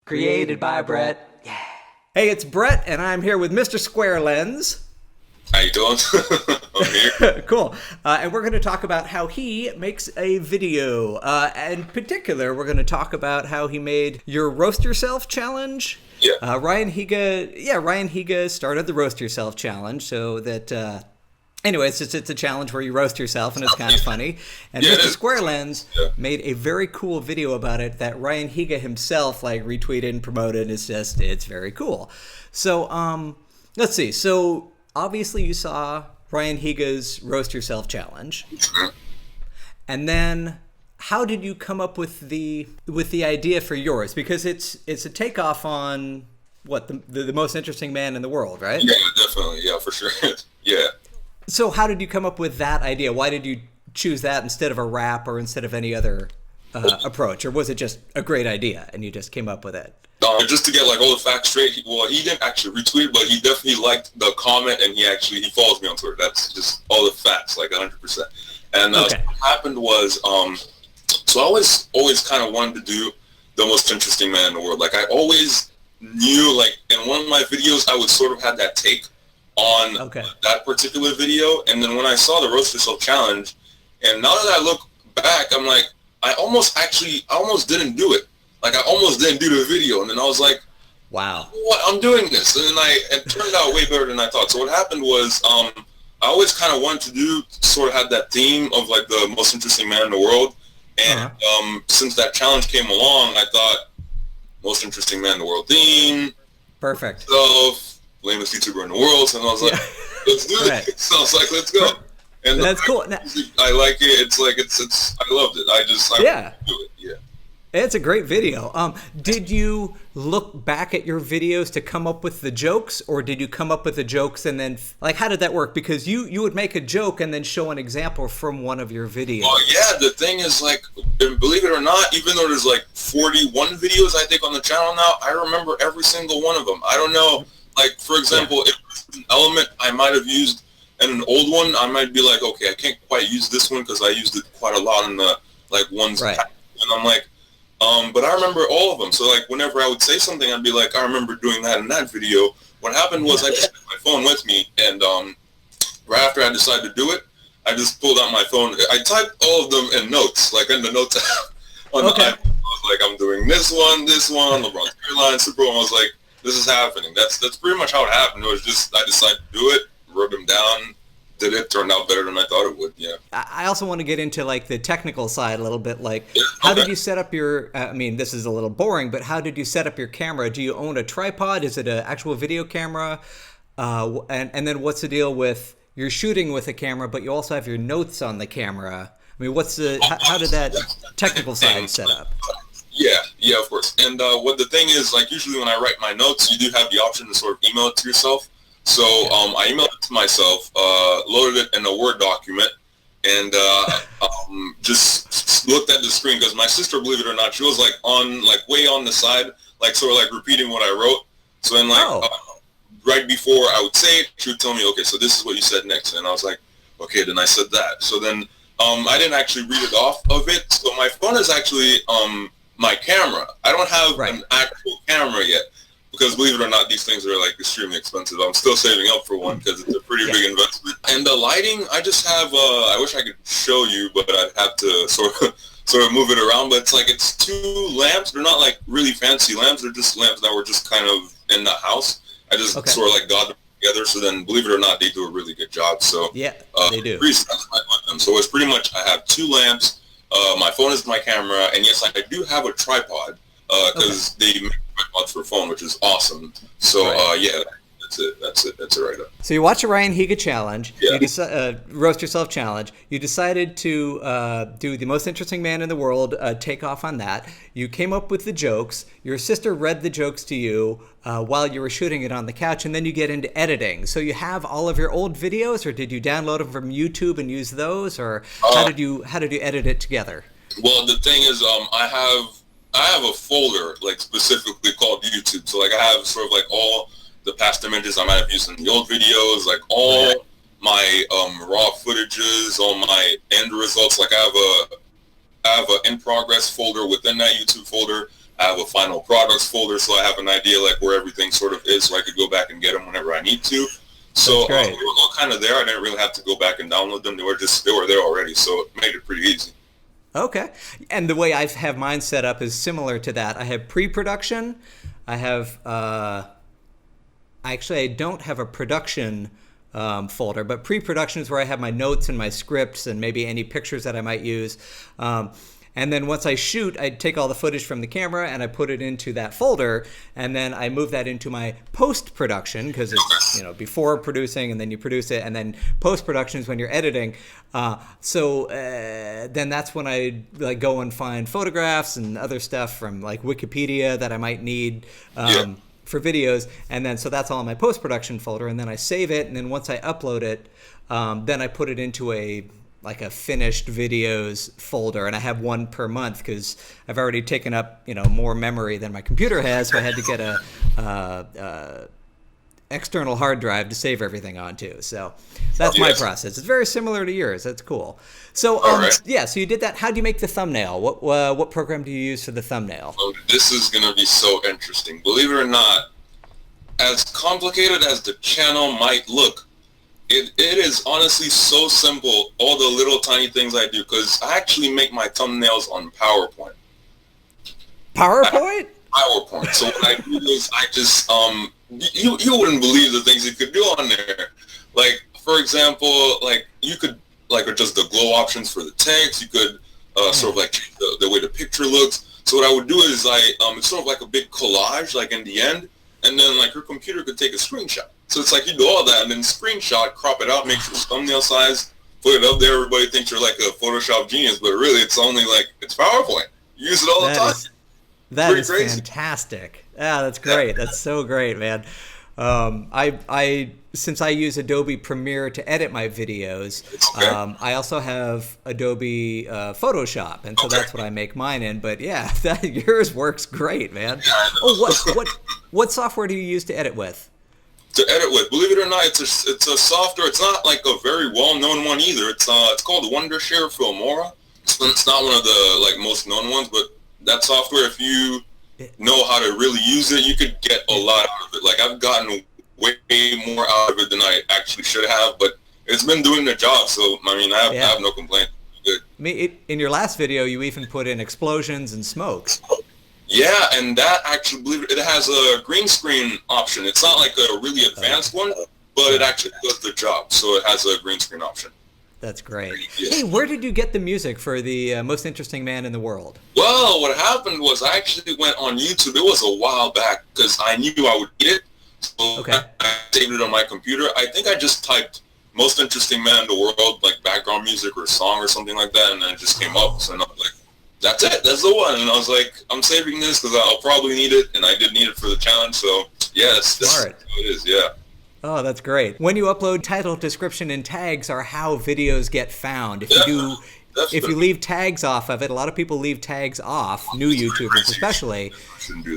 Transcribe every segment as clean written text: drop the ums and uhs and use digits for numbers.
Created by Brett. Yeah. Hey, it's Brett, and I'm here with Mr. Squarelens. How you doing? I'm here. Cool. And we're going to talk about how he makes a video. In particular, we're going to talk about how he made your Roast Yourself challenge. Yeah. Ryan Higa started the Roast Yourself challenge, so that... Anyways, it's a challenge where you roast yourself, and it's kind of funny. And Yeah, Mr. Squarelens made a very cool video about it that Ryan Higa himself retweeted and promoted. It's very cool. So let's see. So obviously you saw Ryan Higa's Roast Yourself challenge, and then how did you come up with the idea for yours? Because it's a takeoff on what the most interesting man in the world, right? Yeah, definitely. Yeah, for sure. Yeah. So how did you come up with that idea? Why did you choose that instead of a rap or instead of any other approach? Or was it just a great idea and you just came up with it? Just to get all the facts straight, he didn't actually retweet, but he definitely liked the comment, and he follows me on Twitter. That's just all the facts, 100%. And Okay. so what happened was, so I always kind of wanted to do the most interesting man in the world. I always knew, in one of my videos, I would sort of have that take on that particular video, and then when I saw the Roast Yourself challenge, and now that I look back, I'm like, I almost didn't do it. I almost didn't do the video, and then I was like, wow, what, I'm doing this, and then it turned out way better than I thought. So what happened was, I always kind of wanted to sort of have that theme of the most interesting man in the world, and since that challenge came along, I thought most interesting man in the world theme, perfect. so lamest YouTuber in the world, so I was like, let's do it. So I was like, let's go. And that's cool. Now, I like it. It's I loved it. I do it. Yeah. It's a great video. Did you look back at your videos to come up with the jokes, or did you come up with the jokes and then how did that work? Because you would make a joke and then show an example from one of your videos. Oh yeah, the thing is and believe it or not, even though there's 41 videos I think on the channel now, I remember every single one of them. I don't know. For example, if it's an element I might have used in an old one, I might be okay, I can't quite use this one because I used it quite a lot in the ones. Right. And I'm but I remember all of them. So whenever I would say something, I'd be I remember doing that in that video. What happened was I just had my phone with me, and right after I decided to do it, I just pulled out my phone. I typed all of them in notes, in the notes app on the iPhone. I was I'm doing this one, LeBron's hairline, Super Bowl. I was this is happening. That's pretty much how it happened. It was just I decided to do it, wrote them down, did it, turned out better than I thought it would. Yeah. I also want to get into the technical side a little bit. How did you set up your? I mean, this is a little boring, but how did you set up your camera? Do you own a tripod? Is it an actual video camera? And then what's the deal with you're shooting with a camera, but you also have your notes on the camera? I mean, how did that technical side set up? Yeah, of course. And what the thing is, usually when I write my notes, you do have the option to sort of email it to yourself. So I emailed it to myself, loaded it in a Word document, and just looked at the screen because my sister, believe it or not, she was on way on the side, sort of repeating what I wrote. So then right before I would say it, she would tell me, okay, so this is what you said next, and I was okay, then I said that. So then I didn't actually read it off of it. So my phone is actually my camera. I don't have an actual camera yet because, believe it or not, these things are extremely expensive. I'm still saving up for one because it's a pretty big investment. And the lighting, I just have I wish I could show you, but I'd have to sort of move it around. But it's two lamps. They're not really fancy lamps. They're just lamps that were just kind of in the house. I just sort of got them together. So then, believe it or not, they do a really good job. So yeah, they do. Pretty satisfied with them. So it's pretty much I have two lamps. My phone is my camera, and yes, I do have a tripod because they make tripods for phone, which is awesome. So yeah, that's it right up. So you watch a Ryan Higa challenge, Yeah. you Roast Yourself challenge. You decided to do the most interesting man in the world, take off on that. You came up with the jokes. Your sister read the jokes to you while you were shooting it on the couch, and then you get into editing. So you have all of your old videos, or did you download them from YouTube and use those, or how did you edit it together? Well, the thing is, I have a folder specifically called YouTube. So I have sort of all the past images I might have used in the old videos, all my raw footages, all my end results. I have a in progress folder within that YouTube folder I have a final products folder, so I have an idea like where everything sort of is, so I could go back and get them whenever I need to. So they were all kind of there. I didn't really have to go back and download them. They were there already, so it made it pretty easy. Okay. And the way I have mine set up is similar to that. I have pre-production. I have actually, I don't have a production folder, but pre-production is where I have my notes and my scripts and maybe any pictures that I might use. And then once I shoot, I take all the footage from the camera and I put it into that folder, and then I move that into my post-production, because it's, you know, before producing and then you produce it, and then post-production is when you're editing. So then that's when I like go and find photographs and other stuff from like Wikipedia that I might need for videos, and then so that's all in my post-production folder, and then I save it, and then once I upload it, then I put it into a finished videos folder, and I have one per month because I've already taken up, you know, more memory than my computer has, so I had to get a external hard drive to save everything onto. So that's my process. It's very similar to yours. That's cool. So yeah, so you did that. How do you make the thumbnail? What program do you use for the thumbnail? Oh, this is gonna be so interesting. Believe it or not, as complicated as the channel might look, it is honestly so simple, all the little tiny things I do, because I actually make my thumbnails on PowerPoint. PowerPoint? PowerPoint. So what I do is I just, you wouldn't believe the things you could do on there. Like, for example, like you could, like adjust the glow options for the text. You could sort of like change the way the picture looks. So what I would do is it's sort of like a big collage, like in the end, and then like your computer could take a screenshot. So it's like you do all that and then screenshot, crop it out, make sure it's thumbnail size, put it up there. Everybody thinks you're like a Photoshop genius, but really it's only like, it's PowerPoint. You use it all the time. That is fantastic. Yeah, that's great. Yeah. That's so great, man. Since I use Adobe Premiere to edit my videos, I also have Adobe Photoshop, and so that's what I make mine in. But yeah, yours works great, man. Oh, what software do you use to edit with? To edit with, believe it or not, it's a software. It's not like a very well-known one either. It's called Wondershare Filmora. It's not one of the like most known ones, but that software, if you know how to really use it, you could get a lot out of it. Like I've gotten way more out of it than I actually should have, but it's been doing the job. So I mean, I have no complaint. Good. In your last video, you even put in explosions and smoke. Yeah, and that actually, believe it has a green screen option. It's not like a really advanced one, but it actually does the job. So it has a green screen option. That's great. Yes. Hey, where did you get the music for the Most Interesting Man in the World? Well, what happened was I actually went on YouTube. It was a while back because I knew I would need it. So I saved it on my computer. I think I just typed Most Interesting Man in the World, like background music or song or something like that, and then it just came up. So I was like, that's it. That's the one. And I was like, I'm saving this because I'll probably need it, and I did need it for the challenge. So yes, that's how it is. Yeah. Oh, that's great. When you upload, title, description, and tags are how videos get found. If you leave tags off of it, a lot of people leave tags off, new YouTubers especially,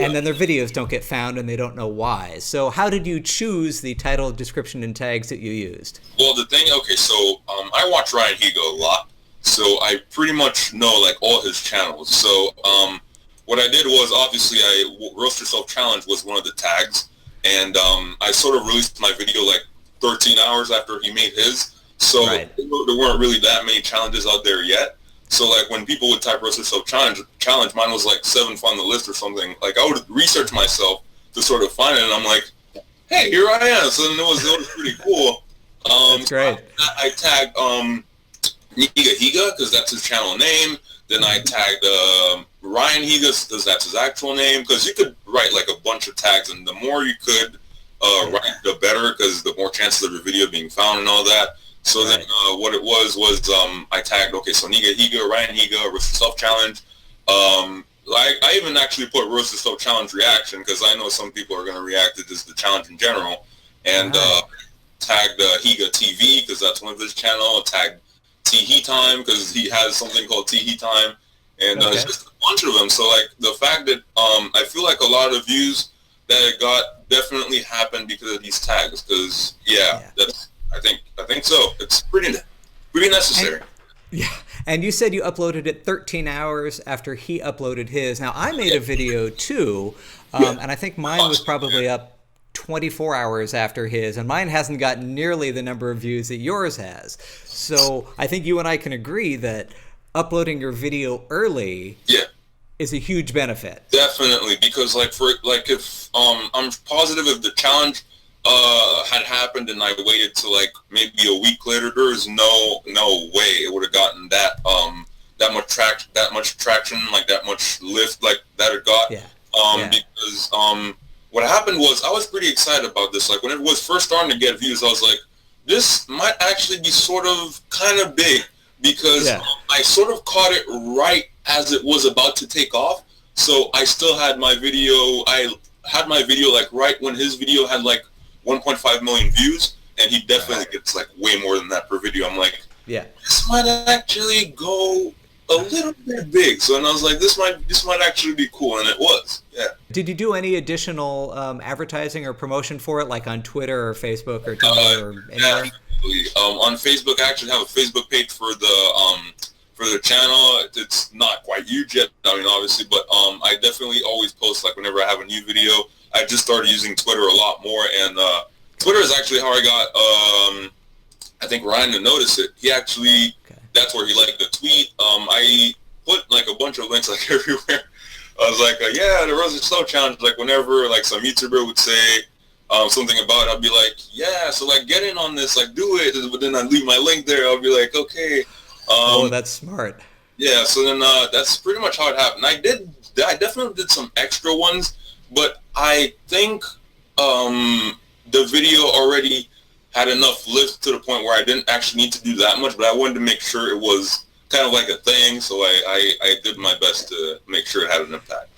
and then their videos don't get found and they don't know why. So how did you choose the title, description, and tags that you used? Well, the thing, so I watch Ryan Higa a lot, so I pretty much know like all his channels. So what I did was, obviously, Roast Yourself Challenge was one of the tags, and I sort of released my video like 13 hours after he made his. So there weren't really that many challenges out there yet. So like when people would type Roast Yourself Challenge, mine was like 7th on the list or something. Like I would research myself to sort of find it, and I'm like, hey, here I am. So then it was pretty cool. That's great. I tagged Higa because that's his channel name. Then I tagged Ryan Higa because that's his actual name. Because you could write like a bunch of tags, and the more you could write, the better, because the more chances of your video being found and all that. So then what it was I tagged, so Higa, Ryan Higa, Roast Yourself Challenge. I even actually put Roast Yourself Challenge reaction, because I know some people are going to react to just the challenge in general. And tagged Higa TV, because that's one of his channel. Tagged Teehee Time, because he has something called Teehee Time. And it's just a bunch of them. So like the fact that I feel like a lot of views that it got definitely happened because of these tags. Because that's I think so. It's pretty necessary. And you said you uploaded it 13 hours after he uploaded his. Now, I made a video too, and I think mine was probably up 24 hours after his, and mine hasn't got nearly the number of views that yours has. So I think you and I can agree that uploading your video early is a huge benefit. Definitely, because if I'm positive if the challenge had happened and I waited till like maybe a week later, there is no way it would have gotten that much traction, like that much lift like that it got. Because what happened was I was pretty excited about this. Like when it was first starting to get views, I was like, this might actually be sort of kind of big, because I sort of caught it right as it was about to take off. So I still had my video. I had my video like right when his video had like 1.5 million views, and he definitely gets like way more than that per video. I'm like, this might actually go a little bit big. So and I was like, this might actually be cool, and it was. Did you do any additional advertising or promotion for it, like on Twitter or Facebook or Twitter or anywhere? On Facebook, I actually have a Facebook page for the channel. It's not quite huge yet, I mean, obviously, but I definitely always post like whenever I have a new video. I just started using Twitter a lot more, and Twitter is actually how I got I think Ryan to notice it. He actually that's where he liked the tweet. I put like a bunch of links like everywhere. I was like, the Roasted Snow Challenge. Like whenever like some YouTuber would say something about it, I'd be like, so like get in on this, like do it. But then I'd leave my link there. I'll be like, okay. Oh, that's smart. Yeah. So then that's pretty much how it happened. I definitely did some extra ones, but I think the video already had enough lift to the point where I didn't actually need to do that much, but I wanted to make sure it was kind of like a thing, so I did my best to make sure it had an impact.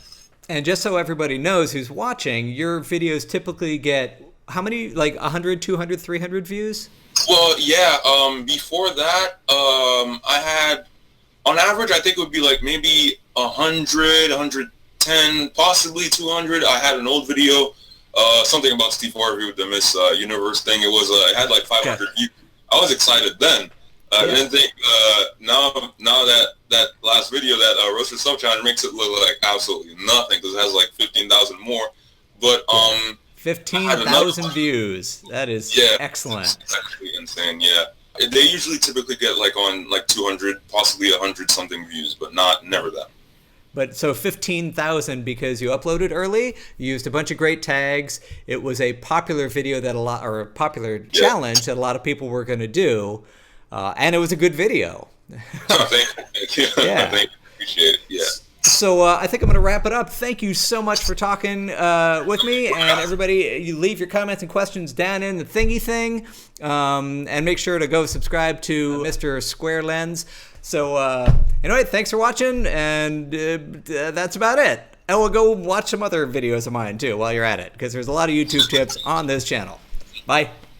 And just so everybody knows who's watching, your videos typically get how many, like 100, 200, 300 views? Well, before that, I had, on average, I think it would be like maybe 100, 110, possibly 200. I had an old video, something about Steve Harvey with the Miss Universe thing. It had like 500 views. I was excited then. I didn't think now that last video, that Roasted Snow Challenge, makes it look like absolutely nothing, because it has like 15,000 more. But 15,000 views. That is excellent. It's actually insane. Yeah, they usually typically get like on like 200, possibly 100 something views, but never that. But so 15,000 because you uploaded early, you used a bunch of great tags. It was a popular video that a popular challenge that a lot of people were going to do. And it was a good video. Thank you. Yeah. Thank you. Appreciate it. Yeah. So I think I'm going to wrap it up. Thank you so much for talking with me. And everybody, you leave your comments and questions down in the thingy thing. And make sure to go subscribe to Mr. Squarelens. So anyway, thanks for watching. And that's about it. And we'll go watch some other videos of mine too while you're at it, because there's a lot of YouTube tips on this channel. Bye.